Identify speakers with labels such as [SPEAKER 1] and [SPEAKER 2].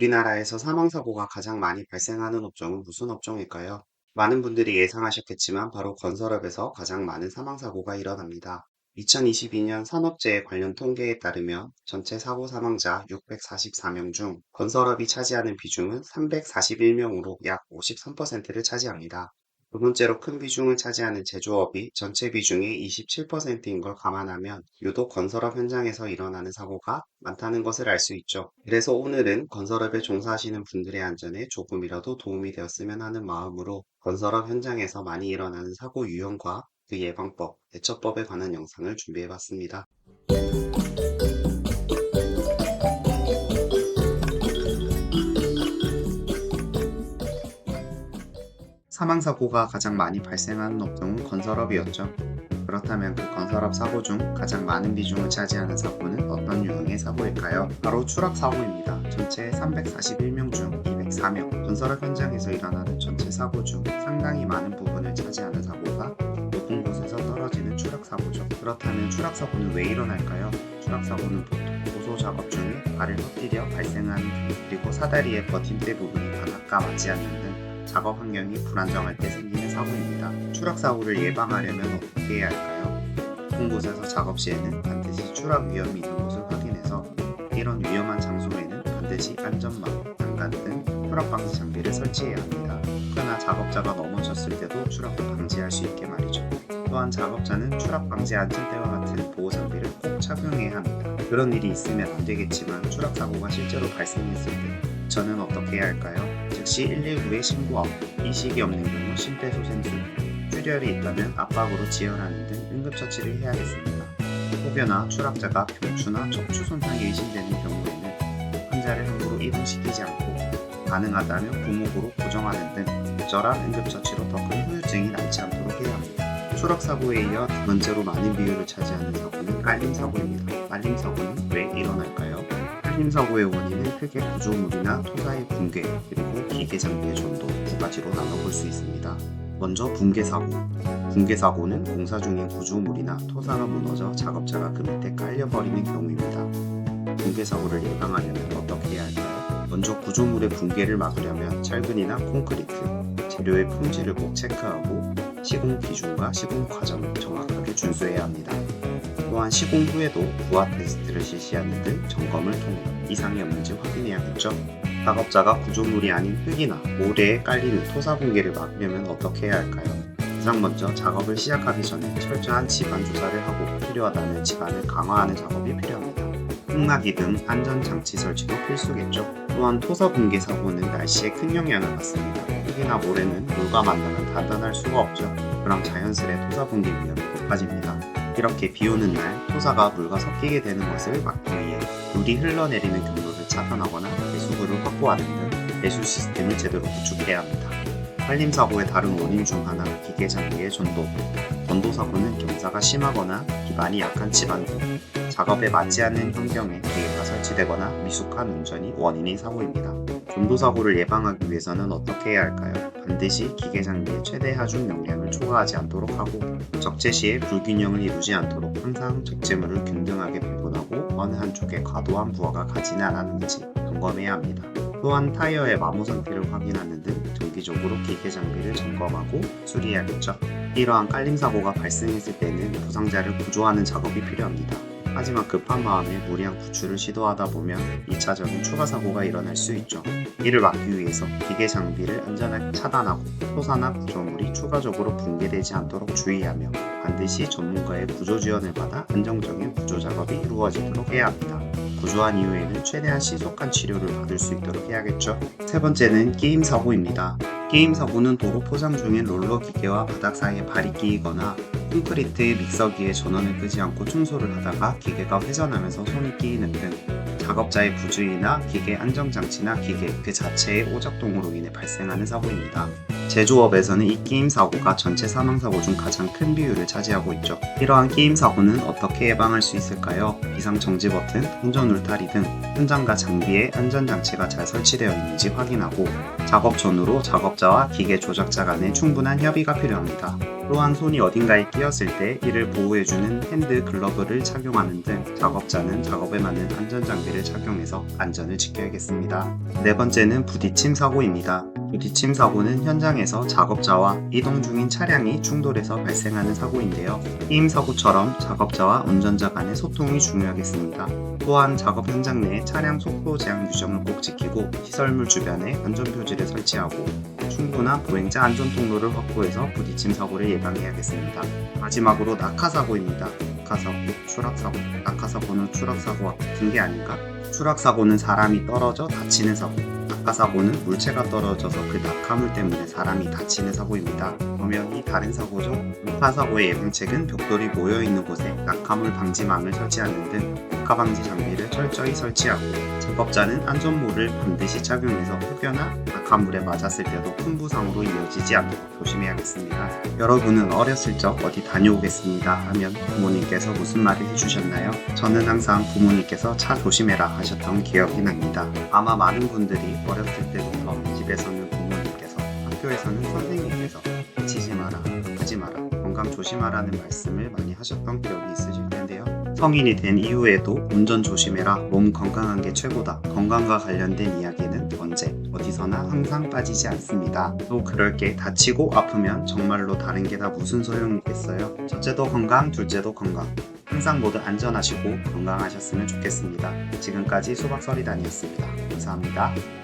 [SPEAKER 1] 우리나라에서 사망사고가 가장 많이 발생하는 업종은 무슨 업종일까요? 많은 분들이 예상하셨겠지만 바로 건설업에서 가장 많은 사망사고가 일어납니다. 2022년 산업재해 관련 통계에 따르면 전체 사고 사망자 644명 중 건설업이 차지하는 비중은 341명으로 약 53%를 차지합니다. 두 번째로 큰 비중을 차지하는 제조업이 전체 비중의 27%인 걸 감안하면 유독 건설업 현장에서 일어나는 사고가 많다는 것을 알 수 있죠. 그래서 오늘은 건설업에 종사하시는 분들의 안전에 조금이라도 도움이 되었으면 하는 마음으로 건설업 현장에서 많이 일어나는 사고 유형과 그 예방법, 대처법에 관한 영상을 준비해봤습니다. 사망사고가 가장 많이 발생하는 업종은 건설업이었죠. 그렇다면 그 건설업 사고 중 가장 많은 비중을 차지하는 사고는 어떤 유형의 사고일까요? 바로 추락사고입니다. 전체 341명 중 204명. 건설업 현장에서 일어나는 전체 사고 중 상당히 많은 부분을 차지하는 사고가 높은 곳에서 떨어지는 추락사고죠. 그렇다면 추락사고는 왜 일어날까요? 추락사고는 보통 고소 작업 중에 발을 헛디뎌 발생하는 경우, 그리고 사다리의 버팀대 부분이 바닥과 맞지 않는 등 작업 환경이 불안정할 때 생기는 사고입니다. 추락사고를 예방하려면 어떻게 해야 할까요? 높은 곳에서 작업 시에는 반드시 추락 위험이 있는 곳을 확인해서 이런 위험한 장소에는 반드시 안전망, 난간 등 추락 방지 장비를 설치해야 합니다. 특히나 작업자가 넘어졌을 때도 추락을 방지할 수 있게 말이죠. 또한 작업자는 추락 방지 안전대와 같은 보호 장비를 꼭 착용해야 합니다. 그런 일이 있으면 안 되겠지만 추락사고가 실제로 발생했을 때 저는 어떻게 해야 할까요? 즉시 119에 신고하고 이식이 없는 경우 심폐소생술, 출혈이 있다면 압박으로 지혈하는 등 응급처치를 해야겠습니다. 혹여나 추락자가 경추나 척추 손상이 의심되는 경우에는 환자를 함부로 이동시키지 않고 가능하다면 부목으로 고정하는 등 적절한 응급처치로 더 큰 후유증이 남지 않도록 해야 합니다. 추락사고에 이어 두 번째로 많은 비율을 차지하는 사고는 깔림사고입니다. 깔림사고는 왜 일어날까요? 깔림사고의 원인은 크게 구조물이나 토사의 붕괴, 그리고 기계 장비의 전도 두 가지로 나눠볼 수 있습니다. 먼저 붕괴사고. 붕괴사고는 공사 중인 구조물이나 토사가 무너져 작업자가 그 밑에 깔려버리는 경우입니다. 붕괴사고를 예방하려면 어떻게 해야 할까요? 먼저 구조물의 붕괴를 막으려면 철근이나 콘크리트, 재료의 품질을 꼭 체크하고 시공 기준과 시공 과정을 정확하게 준수해야 합니다. 또한 시공 후에도 부하 테스트를 실시하는 등 점검을 통해 이상이 없는지 확인해야겠죠. 작업자가 구조물이 아닌 흙이나 모래에 깔리는 토사 붕괴를 막으려면 어떻게 해야 할까요? 가장 먼저 작업을 시작하기 전에 철저한 집안 조사를 하고 필요하다면 집안을 강화하는 작업이 필요합니다. 흙막이 등 안전장치 설치도 필수겠죠. 또한 토사 붕괴 사고는 날씨에 큰 영향을 받습니다. 흙이나 모래는 물과 만나면 단단할 수가 없죠. 그럼 자연스레 토사 붕괴 위험이 높아집니다. 이렇게 비 오는 날 토사가 물과 섞이게 되는 것을 막기 위해 물이 흘러내리는 경로를 차단하거나 배수구를 확보하는 등 배수 시스템을 제대로 구축해야 합니다. 깔림사고의 다른 원인 중 하나가 기계 장비의 전도. 전도사고는 경사가 심하거나 기반이 약한 집안 등 작업에 맞지 않는 환경에 기계가 설치되거나 미숙한 운전이 원인의 사고입니다. 전도사고를 예방하기 위해서는 어떻게 해야 할까요? 반드시 기계 장비의 최대 하중 용량을 초과하지 않도록 하고 적재 시에 불균형을 이루지 않도록 항상 적재물을 균등하게 배분하고 어느 한쪽에 과도한 부하가 가지는 않았는지 점검해야 합니다. 또한 타이어의 마모 상태를 확인하는 등 정기적으로 기계 장비를 점검하고 수리해야겠죠. 이러한 깔림사고가 발생했을 때는 부상자를 구조하는 작업이 필요합니다. 하지만 급한 마음에 무리한 구출을 시도하다 보면 2차적인 추가 사고가 일어날 수 있죠. 이를 막기 위해서 기계 장비를 안전하게 차단하고 토사나 구조물이 추가적으로 붕괴되지 않도록 주의하며 반드시 전문가의 구조 지원을 받아 안정적인 구조 작업이 이루어지도록 해야 합니다. 구조한 이후에는 최대한 신속한 치료를 받을 수 있도록 해야겠죠. 세 번째는 끼임 사고입니다. 끼임 사고는 도로 포장 중인 롤러 기계와 바닥 사이에 발이 끼이거나 콘크리트 믹서기에 전원을 끄지 않고 청소를 하다가 기계가 회전하면서 손이 끼이는 등 작업자의 부주의나 기계 안정장치나 기계 그 자체의 오작동으로 인해 발생하는 사고입니다. 제조업에서는 이 끼임 사고가 전체 사망사고 중 가장 큰 비율을 차지하고 있죠. 이러한 끼임 사고는 어떻게 예방할 수 있을까요? 비상 정지 버튼, 운전 울타리 등 현장과 장비에 안전장치가 잘 설치되어 있는지 확인하고 작업 전후로 작업자와 기계 조작자 간의 충분한 협의가 필요합니다. 또한 손이 어딘가에 끼었을 때 이를 보호해주는 핸드 글러브를 착용하는 등 작업자는 작업에 맞는 안전장비를 착용해서 안전을 지켜야겠습니다. 네 번째는 부딪힘 사고입니다. 부딪힘 사고는 현장에서 작업자와 이동 중인 차량이 충돌해서 발생하는 사고인데요. 게임 사고처럼 작업자와 운전자 간의 소통이 중요하겠습니다. 또한 작업 현장 내 차량 속도 제한 규정을 꼭 지키고 시설물 주변에 안전표지를 설치하고 충분한 보행자 안전 통로를 확보해서 부딪힘 사고를 예방해야겠습니다. 마지막으로 낙하사고입니다. 낙하사고, 추락사고. 낙하사고는 추락사고와 같은 게 아닌가? 추락사고는 사람이 떨어져 다치는 사고. 낙하사고는 물체가 떨어져서 그 낙하물 때문에 사람이 다치는 사고입니다. 엄연히 다른 사고죠. 낙하사고의 예방책은 벽돌이 모여있는 곳에 낙하물 방지망을 설치하는 등 낙하 방지 장비를 철저히 설치하고 작업자는 안전모를 반드시 착용해서 혹여나 낙하물에 맞았을 때도 큰 부상으로 이어지지 않도록 조심해야겠습니다. 여러분은 어렸을 적 어디 다녀오겠습니다 하면 부모님께서 무슨 말을 해주셨나요? 저는 항상 부모님께서 차 조심해라 하셨던 기억이 납니다. 아마 많은 분들이 어렸을 때부터 집에서는 부모님께서, 학교에서는 선생님께서 다치지 마라, 하지 마라, 건강 조심하라는 말씀을 많이 하셨던 기억이 있으실 텐데요. 성인이 된 이후에도 운전 조심해라, 몸 건강한 게 최고다, 건강과 관련된 이야기는 언제, 어디서나 항상 빠지지 않습니다. 또 그럴 게 다치고 아프면 정말로 다른 게 다 무슨 소용이겠어요. 첫째도 건강, 둘째도 건강. 항상 모두 안전하시고 건강하셨으면 좋겠습니다. 지금까지 수박서리단이었습니다. 감사합니다.